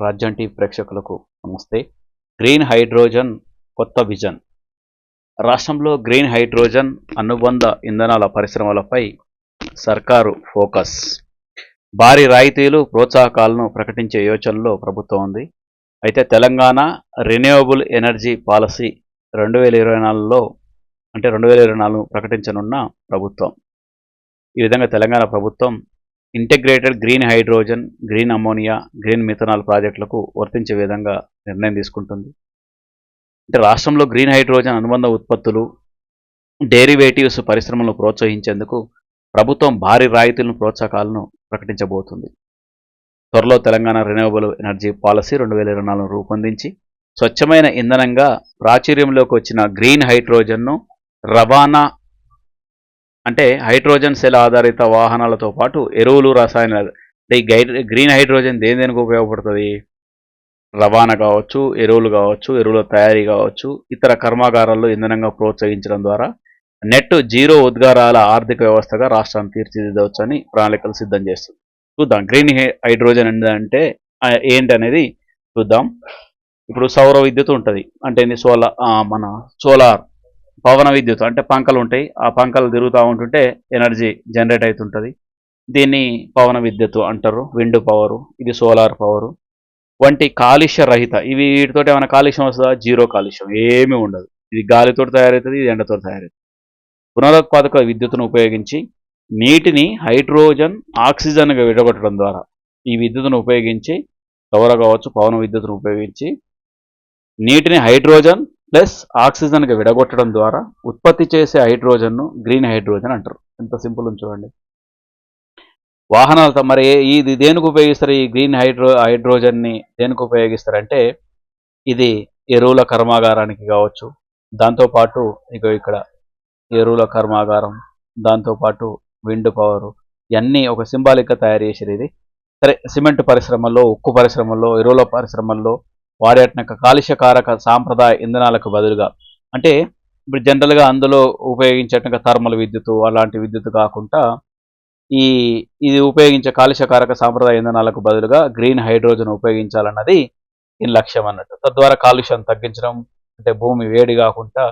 రాజ్యం టీవీ ప్రేక్షకులకు నమస్తే. గ్రీన్ హైడ్రోజన్ కొత్త విజన్. రాష్ట్రంలో గ్రీన్ హైడ్రోజన్ అనుబంధ ఇంధనాల పరిశ్రమలపై సర్కారు ఫోకస్. భారీ రాయితీలు, ప్రోత్సాహకాలను ప్రకటించే యోచనలో ప్రభుత్వం ఉంది. అయితే తెలంగాణ రెన్యూవబుల్ ఎనర్జీ పాలసీ 2024లో 2024 ప్రకటించనున్న ప్రభుత్వం. ఈ విధంగా తెలంగాణ ప్రభుత్వం integrated green hydrogen, green ammonia, green methanol ప్రాజెక్టులకు వర్తించే విధంగా నిర్ణయం తీసుకుంటుంది. అంటే రాష్ట్రంలో గ్రీన్ హైడ్రోజన్ అనుబంధ ఉత్పత్తులు, డెరివేటివ్స్ పరిశ్రమలను ప్రోత్సహించేందుకు ప్రభుత్వం భారీ రాయితీలను, ప్రోత్సాహకాలను ప్రకటించబోతుంది. త్వరలో తెలంగాణ రెన్యూవబుల్ ఎనర్జీ పాలసీ 2024 రూపొందించి స్వచ్ఛమైన ఇంధనంగా ప్రాచుర్యంలోకి వచ్చిన గ్రీన్ హైడ్రోజన్ను రవాణా అంటే హైడ్రోజన్ సెల్ ఆధారిత వాహనాలతో పాటు ఎరువులు, రసాయనాలు. ఈ గ్రీన్ హైడ్రోజన్ దేనికి ఉపయోగపడుతుంది? రవాణా కావచ్చు, ఎరువులు కావచ్చు, ఎరువుల తయారీ కావచ్చు, ఇతర కర్మాగారాల్లో ఇంధనంగా ప్రోత్సహించడం ద్వారా నెట్ జీరో ఉద్గారాల ఆర్థిక వ్యవస్థగా రాష్ట్రాన్ని తీర్చిదిద్దవచ్చని ప్రణాళికలు సిద్ధం చేస్తుంది. చూద్దాం గ్రీన్ హైడ్రోజన్ అంటే ఏంటనేది చూద్దాం. ఇప్పుడు సౌర విద్యుత్ ఉంటుంది, అంటే సోలార్ పవన విద్యుత్ అంటే పంకలు ఉంటాయి, ఆ పంకలు తిరుగుతూ ఉంటుంటే ఎనర్జీ జనరేట్ అవుతుంటుంది. దీన్ని పవన విద్యుత్ అంటారు. విండ్ పవరు, ఇది సోలార్ పవరు వంటి కాలుష్య రహిత. వీటితో ఏమైనా కాలుష్యం వస్తుందా? జీరో కాలుష్యం, ఏమీ ఉండదు. ఇది గాలితో తయారవుతుంది, ఇది ఎండతో తయారవుతుంది. పునరుత్పాదక విద్యుత్తును ఉపయోగించి నీటిని హైడ్రోజన్, ఆక్సిజన్గా విడగొట్టడం ద్వారా ఈ విద్యుత్తును ఉపయోగించి సౌర కావచ్చు, పవన విద్యుత్తును ఉపయోగించి నీటిని హైడ్రోజన్ ప్లస్ ఆక్సిజన్గా విడగొట్టడం ద్వారా ఉత్పత్తి చేసే హైడ్రోజన్ను గ్రీన్ హైడ్రోజన్ అంటారు. ఎంత సింపుల్ చూడండి. వాహనాలతో మరి ఇది దేనికి ఉపయోగిస్తారు? ఈ గ్రీన్ హైడ్రోజన్ని దేనికి ఉపయోగిస్తారంటే ఇది ఎరువుల కర్మాగారానికి కావచ్చు, దాంతోపాటు ఇక్కడ ఎరువుల కర్మాగారం, దాంతోపాటు విండ్ పవరు, ఇవన్నీ ఒక సింబాలిక్గా తయారు చేసేది. ఇది సరే, సిమెంట్ పరిశ్రమల్లో, ఉక్కు పరిశ్రమల్లో, ఎరువుల పరిశ్రమల్లో వాడేట కాలుష్యకారక సాంప్రదాయ ఇంధనాలకు బదులుగా, అంటే ఇప్పుడు జనరల్గా అందులో ఉపయోగించేట థర్మల్ విద్యుత్ అలాంటి విద్యుత్ కాకుండా ఇది ఉపయోగించే కాలుష్యకారక సాంప్రదాయ ఇంధనాలకు బదులుగా గ్రీన్ హైడ్రోజన్ ఉపయోగించాలన్నది దీని లక్ష్యం అన్నట్టు. తద్వారా కాలుష్యం తగ్గించడం, అంటే భూమి వేడి కాకుండా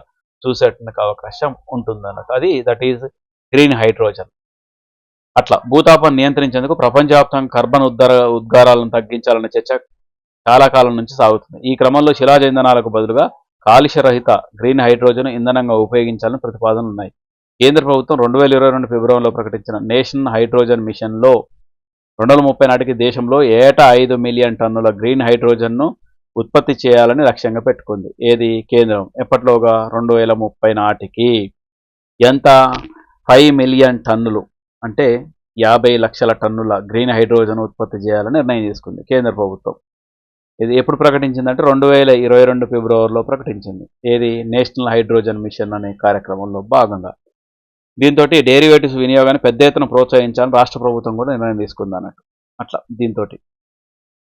చూసేటానికి అవకాశం ఉంటుంది అన్నట్టు. That is green hydrogen. అట్లా భూతాపాన్ని నియంత్రించేందుకు ప్రపంచవ్యాప్తంగా కార్బన్ ఉద్గారాలను తగ్గించాలనే చర్చ చాలా కాలం నుంచి సాగుతుంది. ఈ క్రమంలో శిలాజ ఇంధనాలకు బదులుగా కాలుష్యరహిత గ్రీన్ హైడ్రోజన్ ఇంధనంగా ఉపయోగించాలని ప్రతిపాదనలు ఉన్నాయి. కేంద్ర ప్రభుత్వం 2022 ఫిబ్రవరిలో ప్రకటించిన నేషనల్ హైడ్రోజన్ మిషన్లో 2030 నాటికి దేశంలో ఏటా 5 మిలియన్ టన్నుల గ్రీన్ హైడ్రోజన్ను ఉత్పత్తి చేయాలని లక్ష్యంగా పెట్టుకుంది. ఏది కేంద్రం? ఎప్పట్లోగా? 2030 నాటికి. ఎంత? 5 మిలియన్ టన్నులు, అంటే 50 లక్షల టన్నుల గ్రీన్ హైడ్రోజన్ ఉత్పత్తి చేయాలని నిర్ణయం తీసుకుంది కేంద్ర ప్రభుత్వం. ఇది ఎప్పుడు ప్రకటించిందంటే 2022 ఫిబ్రవరిలో ప్రకటించింది. ఏది? నేషనల్ హైడ్రోజన్ మిషన్ అనే కార్యక్రమంలో భాగంగా. దీంతో డెరివేటివ్స్ వినియోగాన్ని పెద్ద ఎత్తున ప్రోత్సహించాలని రాష్ట్ర ప్రభుత్వం కూడా నిర్ణయం తీసుకుంది అన్నట్టు. అట్లా దీంతో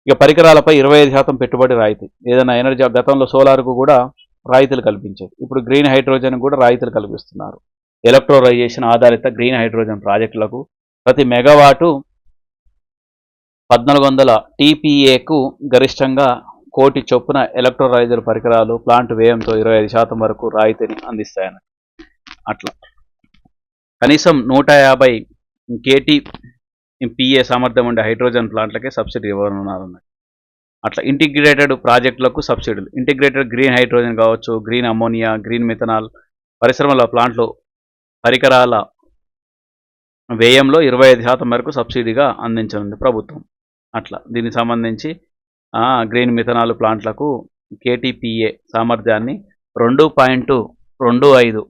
ఇక పరికరాలపై 25% పెట్టుబడి రాయితీ. ఏదైనా ఎనర్జీ, గతంలో సోలార్కు కూడా రాయితీలు కల్పించేది, ఇప్పుడు గ్రీన్ హైడ్రోజన్ కూడా రాయితీలు కల్పిస్తున్నారు. ఎలక్ట్రోలైజేషన్ ఆధారిత గ్రీన్ హైడ్రోజన్ ప్రాజెక్టులకు ప్రతి మెగావాటు 1400 TPAకు గరిష్టంగా 1 కోటి చొప్పున ఎలక్ట్రోలైజర్ పరికరాలు ప్లాంట్ వ్యయంతో 25% వరకు రాయితీని అందిస్తాయన్నట్టు. అట్లా కనీసం 150 KTPA సామర్థ్యం ఉండే హైడ్రోజన్ ప్లాంట్లకే సబ్సిడీ ఇవ్వనున్నారన్నట్టు. అట్లా ఇంటిగ్రేటెడ్ ప్రాజెక్టులకు సబ్సిడీలు. ఇంటిగ్రేటెడ్ గ్రీన్ హైడ్రోజన్ కావచ్చు, గ్రీన్ అమోనియా, గ్రీన్ మిథనాల్ పరిశ్రమల ప్లాంట్లు పరికరాల వ్యయంలో 25% వరకు సబ్సిడీగా అందించనుంది ప్రభుత్వం. అట్లా దీనికి సంబంధించి గ్రీన్ మిథనాల్ ప్లాంట్లకు KTPA సామర్థ్యాన్ని 2.25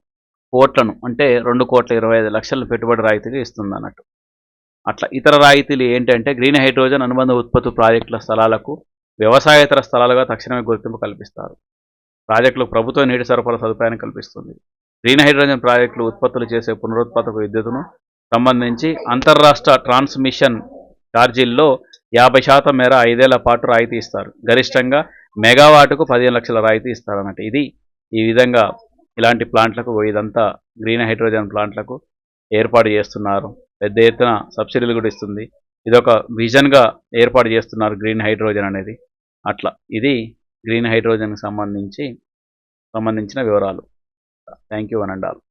కోట్లను, అంటే 2,25,00,000 పెట్టుబడి రాయితీగా ఇస్తుంది అన్నట్టు. అట్లా ఇతర రాయితీలు ఏంటంటే గ్రీన్ హైడ్రోజన్ అనుబంధ ఉత్పత్తి ప్రాజెక్టుల స్థలాలకు వ్యవసాయేతర స్థలాలుగా తక్షణమే గుర్తింపు కల్పిస్తారు. ప్రాజెక్టులకు ప్రభుత్వ నీటి సరఫరా సదుపాయాన్ని కల్పిస్తుంది. గ్రీన్ హైడ్రోజన్ ప్రాజెక్టులు ఉత్పత్తులు చేసే పునరుత్పాదక విద్యుత్తును సంబంధించి అంతర్రాష్ట్ర ట్రాన్స్మిషన్ ఛార్జీల్లో 50% మేర 5 ఏళ్ల పాటు రాయితీ ఇస్తారు. గరిష్టంగా మెగావాటుకు 15 లక్షల రాయితీ ఇస్తారు అన్నట్టు. ఈ విధంగా ఇలాంటి ప్లాంట్లకు, ఇదంతా గ్రీన్ హైడ్రోజన్ ప్లాంట్లకు ఏర్పాటు చేస్తున్నారు. పెద్ద ఎత్తున సబ్సిడీలు కూడా ఇస్తుంది. ఇదొక విజన్గా ఏర్పాటు చేస్తున్నారు గ్రీన్ హైడ్రోజన్ అనేది. అట్లా ఇది గ్రీన్ హైడ్రోజన్కి సంబంధించిన వివరాలు. Thank you one and all.